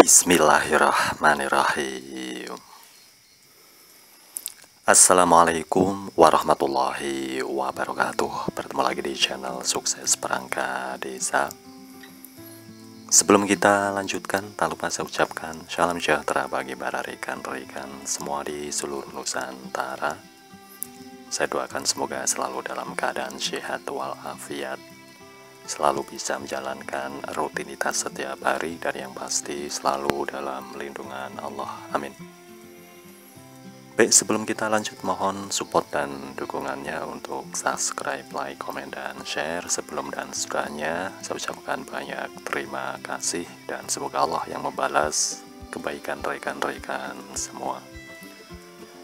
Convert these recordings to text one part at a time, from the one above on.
Bismillahirrahmanirrahim. Assalamualaikum warahmatullahi wabarakatuh. Bertemu lagi di channel Sukses Perangkat Desa. Sebelum kita lanjutkan, tak lupa saya ucapkan salam sejahtera bagi para rekan-rekan semua di seluruh Nusantara. Saya doakan semoga selalu dalam keadaan sehat walafiat, selalu bisa menjalankan rutinitas setiap hari, dan yang pasti selalu dalam lindungan Allah. Amin. Baik, sebelum kita lanjut, mohon support dan dukungannya untuk subscribe, like, komen, dan share. Sebelum dan sudahnya, saya ucapkan banyak terima kasih dan semoga Allah yang membalas kebaikan rekan-rekan semua.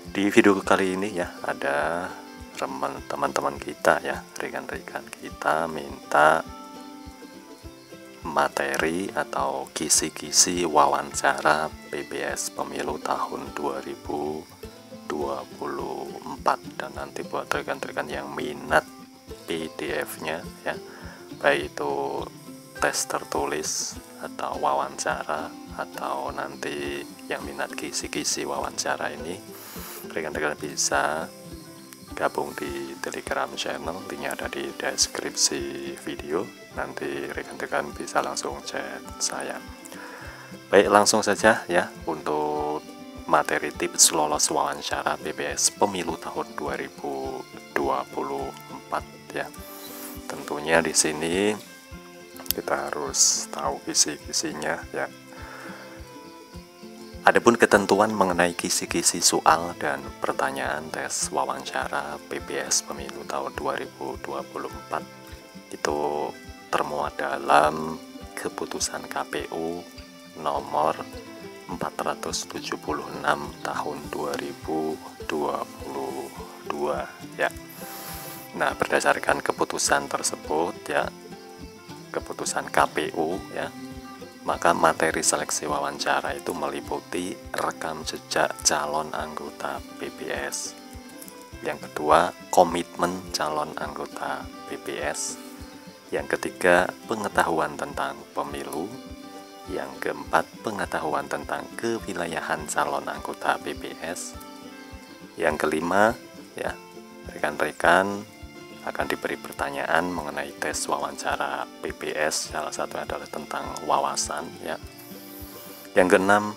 Di video kali ini ya, ada teman-teman kita ya, rekan-rekan kita minta materi atau kisi-kisi wawancara PPS Pemilu tahun 2024, dan nanti buat rekan-rekan yang minat PDF-nya ya, baik itu tes tertulis atau wawancara, atau nanti yang minat kisi-kisi wawancara ini, rekan-rekan bisa gabung di Telegram channel, linknya ada di deskripsi video. Nanti rekan-rekan bisa langsung chat saya. Baik, langsung saja ya untuk materi tips lolos wawancara PPS Pemilu tahun 2024 ya. Tentunya di sini kita harus tahu kisi-kisinya ya. Adapun ketentuan mengenai kisi-kisi soal dan pertanyaan tes wawancara PPS Pemilu tahun 2024 itu termuat dalam keputusan KPU nomor 476 tahun 2022 ya. Nah, berdasarkan keputusan tersebut ya, keputusan KPU ya, maka materi seleksi wawancara itu meliputi rekam jejak calon anggota PPS. Yang kedua, komitmen calon anggota PPS. Yang ketiga, pengetahuan tentang pemilu. Yang keempat, pengetahuan tentang kewilayahan calon anggota PPS. Yang kelima, ya, rekan-rekan akan diberi pertanyaan mengenai tes wawancara PPS, salah satunya adalah tentang wawasan ya. Yang keenam,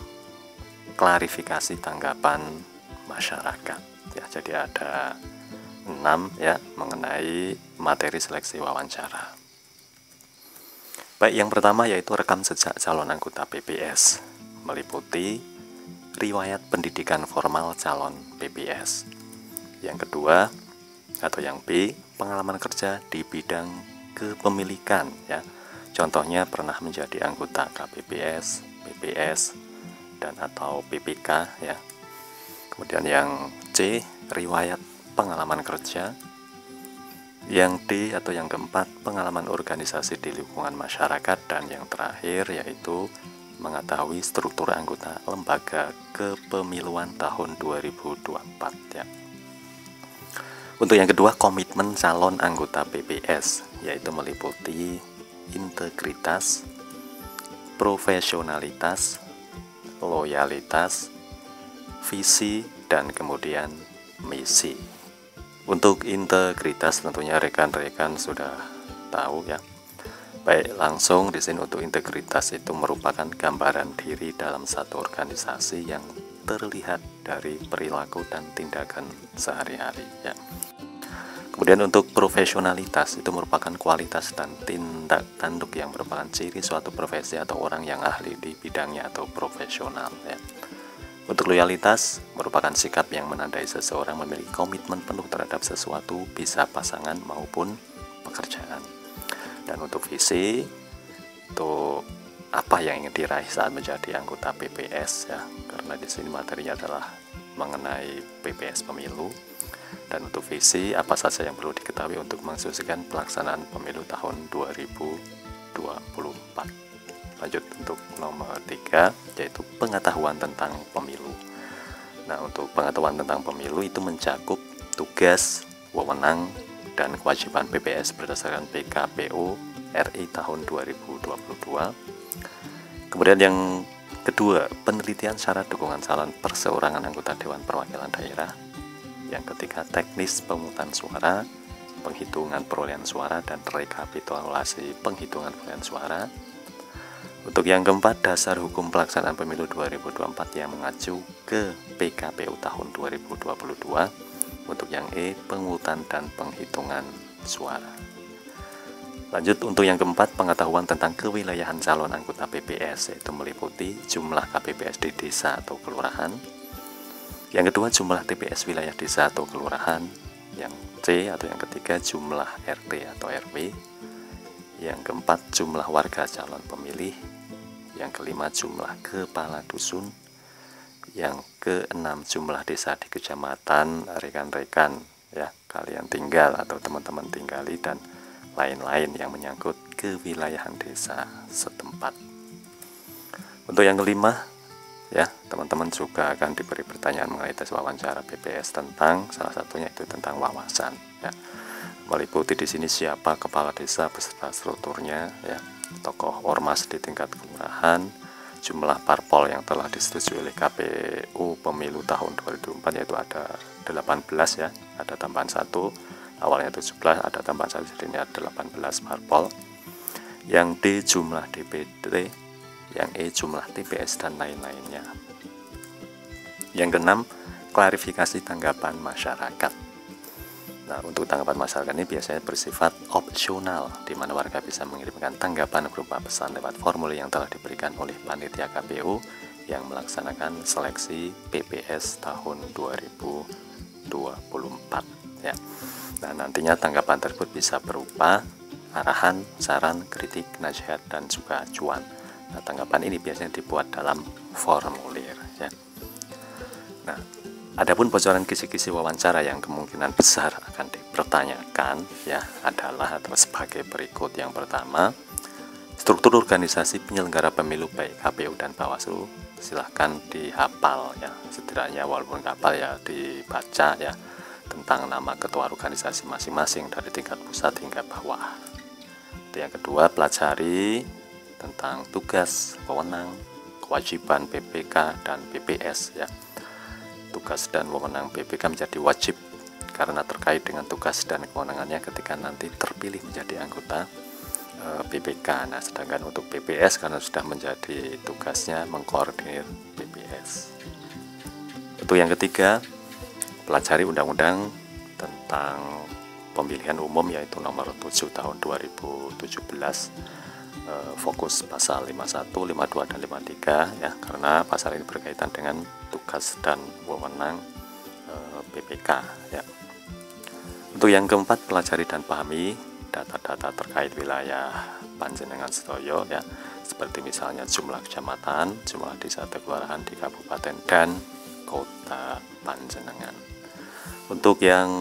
klarifikasi tanggapan masyarakat ya. Jadi ada 6 ya mengenai materi seleksi wawancara. Baik, yang pertama yaitu rekam jejak calon anggota PPS, meliputi riwayat pendidikan formal calon PPS. Yang kedua atau yang B, pengalaman kerja di bidang kepemilikan ya. Contohnya pernah menjadi anggota KPPS, PPS, dan atau PPK ya. Kemudian yang C, riwayat pengalaman kerja. Yang D atau yang keempat, pengalaman organisasi di lingkungan masyarakat. Dan yang terakhir yaitu mengetahui struktur anggota lembaga kepemiluan tahun 2024 ya. Untuk yang kedua, komitmen calon anggota PPS, yaitu meliputi integritas, profesionalitas, loyalitas, visi, dan kemudian misi. Untuk integritas tentunya rekan-rekan sudah tahu ya. Baik, langsung di sini untuk integritas itu merupakan gambaran diri dalam satu organisasi yang terlihat dari perilaku dan tindakan sehari-hari ya. Kemudian untuk profesionalitas itu merupakan kualitas dan tindak tanduk yang merupakan ciri suatu profesi atau orang yang ahli di bidangnya atau profesional ya. Untuk loyalitas merupakan sikap yang menandai seseorang memiliki komitmen penuh terhadap sesuatu, bisa pasangan maupun pekerjaan. Dan untuk visi itu apa yang ingin diraih saat menjadi anggota PPS ya, karena di sini materinya adalah mengenai PPS pemilu. Dan untuk visi, apa saja yang perlu diketahui untuk mensukseskan pelaksanaan pemilu tahun 2024. Lanjut untuk nomor 3, yaitu pengetahuan tentang pemilu. Nah, untuk pengetahuan tentang pemilu itu mencakup tugas, wewenang, dan kewajiban PPS berdasarkan PKPU RI tahun 2022. Kemudian yang kedua, penelitian syarat dukungan calon perseorangan anggota Dewan Perwakilan Daerah. Yang ketiga, teknis pemungutan suara, penghitungan perolehan suara, dan rekapitulasi penghitungan perolehan suara. Untuk yang keempat, dasar hukum pelaksanaan pemilu 2024 yang mengacu ke PKPU tahun 2022. Untuk yang E, pemungutan dan penghitungan suara. Lanjut, untuk yang keempat, pengetahuan tentang kewilayahan calon anggota PPS, yaitu meliputi jumlah KPPS di desa atau kelurahan. Yang kedua, jumlah TPS wilayah desa atau kelurahan. Yang C atau yang ketiga, jumlah RT atau RW. Yang keempat, jumlah warga calon pemilih. Yang kelima, jumlah kepala dusun. Yang keenam, jumlah desa di kecamatan rekan-rekan ya kalian tinggal atau teman-teman tinggali, dan lain-lain yang menyangkut kewilayahan desa setempat. Untuk yang kelima ya, teman-teman juga akan diberi pertanyaan mengenai tes wawancara PPS tentang salah satunya itu tentang wawasan ya. Meliputi di sini siapa kepala desa beserta strukturnya ya, tokoh ormas di tingkat kelurahan, jumlah parpol yang telah disetujui oleh KPU pemilu tahun 2004 yaitu ada 18 ya, ada tambahan 1. Awalnya 17, ada tambahan 1, jadi ini ada 18 parpol. Yang D, jumlah DPD. Yang E, jumlah TPS dan lain-lainnya. Yang keenam, klarifikasi tanggapan masyarakat. Nah, untuk tanggapan masyarakat ini biasanya bersifat opsional, di mana warga bisa mengirimkan tanggapan berupa pesan lewat formulir yang telah diberikan oleh panitia KPU yang melaksanakan seleksi PPS tahun 2024 ya. Nah, nantinya tanggapan tersebut bisa berupa arahan, saran, kritik, nasihat, dan juga acuan. Nah, tanggapan ini biasanya dibuat dalam formulir ya. Nah, adapun bocoran kisi-kisi wawancara yang kemungkinan besar akan dipertanyakan ya adalah atau sebagai berikut. Yang pertama, struktur organisasi penyelenggara pemilu baik KPU dan Bawaslu silahkan dihafal ya, setidaknya walaupun hafal ya dibaca ya, tentang nama ketua organisasi masing-masing dari tingkat pusat hingga bawah. Yang kedua, pelajari tentang tugas, wewenang, kewajiban PPK dan PPS ya. Tugas dan wewenang PPK menjadi wajib karena terkait dengan tugas dan kewenangannya ketika nanti terpilih menjadi anggota PPK. Nah, sedangkan untuk PPS karena sudah menjadi tugasnya mengkoordinir PPS. Untuk yang ketiga, pelajari undang-undang tentang pemilihan umum yaitu nomor 7 tahun 2017, fokus pasal 51, 52, dan 53 ya, karena pasal ini berkaitan dengan tugas dan wewenang PPK ya. Untuk yang keempat, pelajari dan pahami data-data terkait wilayah panjenengan sedoyo ya, seperti misalnya jumlah kecamatan, jumlah desa atau kelurahan di kabupaten dan kota panjenengan. Untuk yang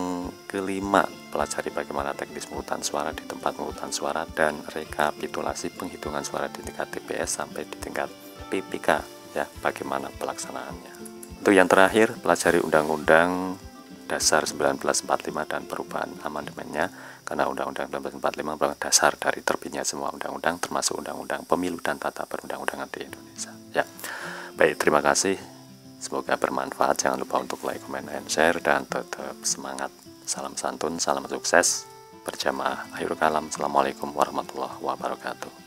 kelima, pelajari bagaimana teknis pemungutan suara di tempat pemungutan suara dan rekapitulasi penghitungan suara di tingkat TPS sampai di tingkat PPK ya, bagaimana pelaksanaannya. Untuk yang terakhir, pelajari Undang-Undang Dasar 1945 dan perubahan amandemennya, karena Undang-Undang 1945 merupakan dasar dari terbitnya semua undang-undang termasuk Undang-Undang Pemilu dan Tata Perundang-undangan di Indonesia ya. Baik, terima kasih. Semoga bermanfaat. Jangan lupa untuk like, comment, and share, dan tetap semangat. Salam santun, salam sukses. Berjamaah akhirul kalam. Assalamualaikum warahmatullahi wabarakatuh.